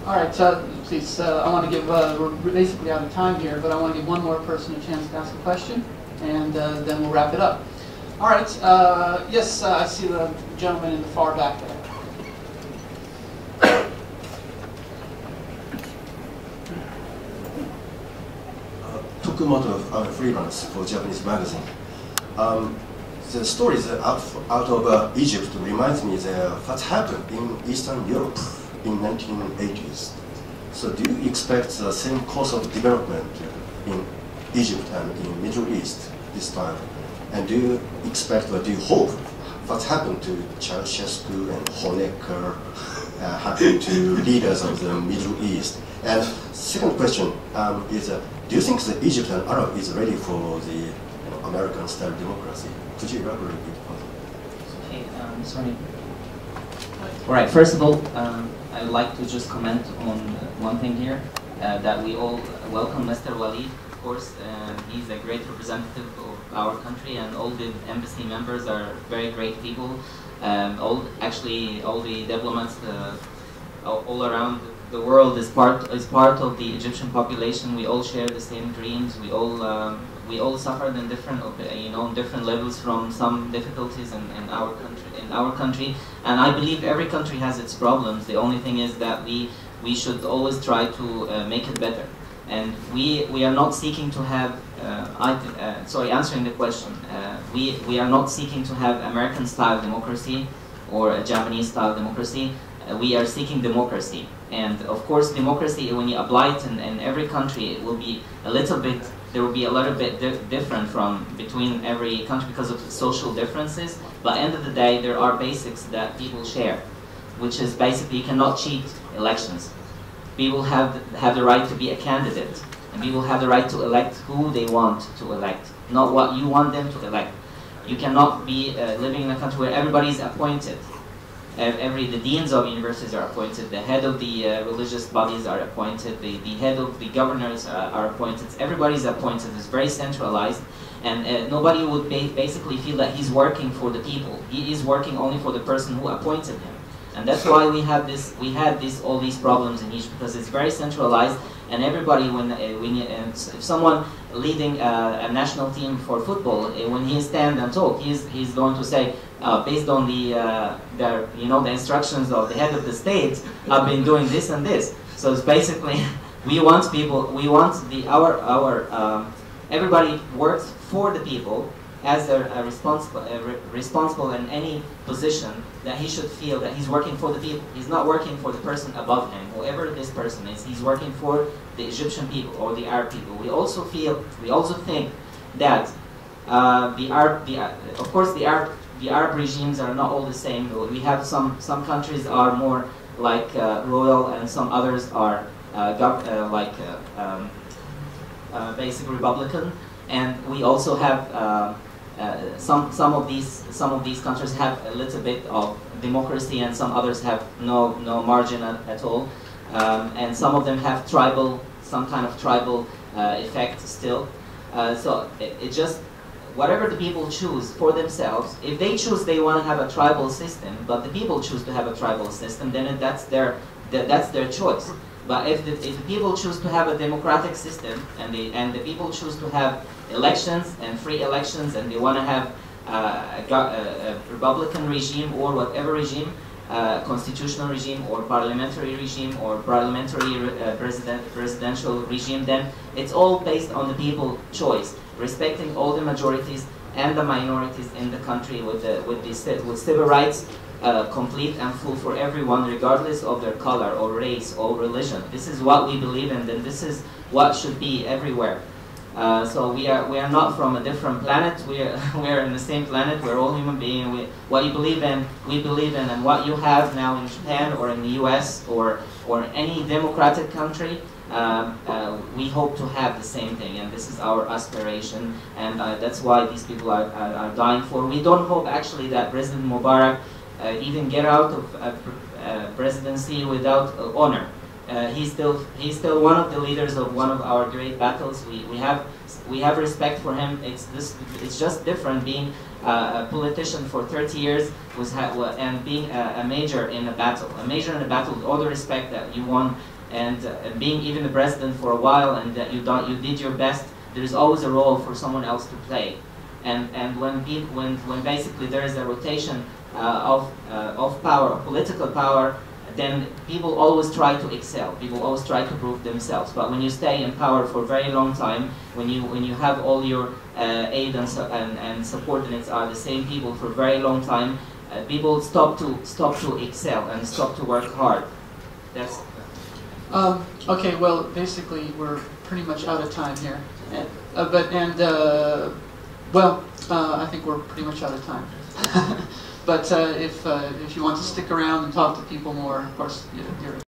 All right, please, I want to give, we're basically out of time here, but I want to give one more person a chance to ask a question, and then we'll wrap it up. All right, yes, I see the gentleman in the far back there. Tokumoto, I'm a freelance for Japanese magazine. The stories out of Egypt reminds me of what happened in Eastern Europe in 1980s. So do you expect the same course of development in Egypt and in Middle East this time? And do you expect, or do you hope what happened to Ceausescu and Honecker happened to leaders of the Middle East? And second question is, do you think that Egypt and Arab is ready for the American-style democracy? Could you elaborate a bit further? Okay, sorry. All right, first of all, I would like to just comment on one thing here, that we all welcome Mr. Walid. Of course, he's a great representative of our country, and all the embassy members are very great people. All the diplomats all around the world is part of the Egyptian population. We all share the same dreams. We all suffered in different, different levels from some difficulties in our country. And I believe every country has its problems. The only thing is that we should always try to make it better. And we are not seeking to have, answering the question, we are not seeking to have American-style democracy or a Japanese-style democracy. We are seeking democracy. And of course, democracy, when you apply it in every country, it will be a little bit, there will be a little bit different between every country because of social differences. But at the end of the day, there are basics that people share, which is basically you cannot cheat elections. People have the right to be a candidate, and people have the right to elect who they want to elect, not what you want them to elect. You cannot be living in a country where everybody is appointed. The deans of universities are appointed, the head of the religious bodies are appointed, the head of the governors are appointed. Everybody's appointed. It's very centralized, and nobody would basically feel that he's working for the people. He is working only for the person who appointed him. And that's why we had all these problems in Egypt, because it's very centralized, and everybody, if someone leading a national team for football, when he stands and talk, he's going to say, based on the instructions of the head of the state, I've been doing this and this. So it's basically, everybody works for the people as a responsible in any position, that he should feel that he's working for the people. He's not working for the person above him, whoever this person is. He's working for the Egyptian people or the Arab people. We also think that of course the Arab regimes are not all the same. We have some countries are more like royal, and some others are basically Republican. And we also have some of these countries have a little bit of democracy, and some others have no margin at all. And some of them have some kind of tribal effect still. So it just, whatever the people choose for themselves, if they choose they want to have a tribal system, but the people choose to have a tribal system, then that's their choice. But if the people choose to have a democratic system, and the people choose to have elections and free elections, and they want to have a Republican regime or whatever regime, constitutional regime or parliamentary regime or parliamentary presidential regime, then it's all based on the people's choice, respecting all the majorities and the minorities in the country with civil rights complete and full for everyone, regardless of their color or race or religion. This is what we believe in, and this is what should be everywhere. So we are not from a different planet. We are in the same planet. We're all human beings. What you believe in, we believe in, and what you have now in Japan or in the U.S. or any democratic country, we hope to have the same thing, and this is our aspiration, and that's why these people are dying for. We don't hope actually that President Mubarak even get out of presidency without honor. He's still one of the leaders of one of our great battles. We have respect for him. It's just different being a politician for 30 years and being a major in a battle. A major in a battle with all the respect that you won, and being even the president for a while, and that you did your best. There's always a role for someone else to play, and when basically there is a rotation of power, of political power, then people always try to excel. People always try to prove themselves. But when you stay in power for a very long time, when you have all your aid and subordinates are the same people for a very long time, people stop to excel and stop to work hard. That's. Okay. Well, basically, we're pretty much out of time here, I think we're pretty much out of time. But if you want to stick around and talk to people more, of course, you're